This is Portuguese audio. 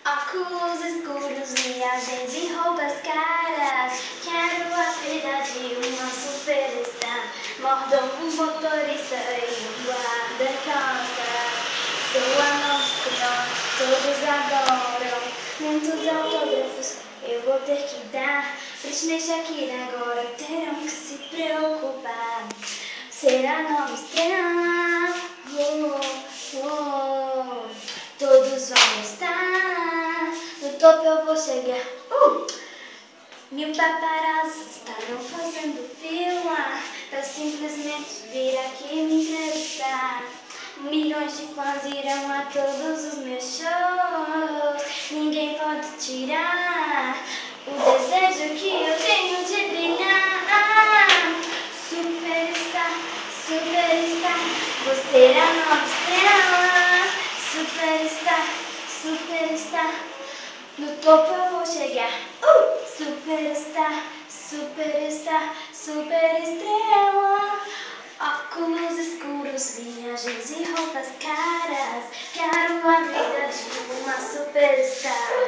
Óculos escuros, viagens e roupas caras. Quero a vida de uma superstar. Mordomo, motorista e um guarda-costas. Sou a nova, todos adoram. Muitos autógrafos eu vou ter que dar. Britney e Shakira agora terão que se preocupar. Será nova estrela. Todos vão estar. No topo eu vou chegar. Mil paparazzi estarão fazendo fila pra simplesmente vir aqui me entrevistar. Milhões de fãs irão a todos os meus shows. Ninguém pode tirar o desejo que eu tenho de brilhar. Superstar, superstar, você será a nova estrela. Superstar, superstar, no topo eu vou chegar. Superstar, superstar, superestrela. Óculos escuros, viagens e roupas caras. Quero a vida de uma superstar.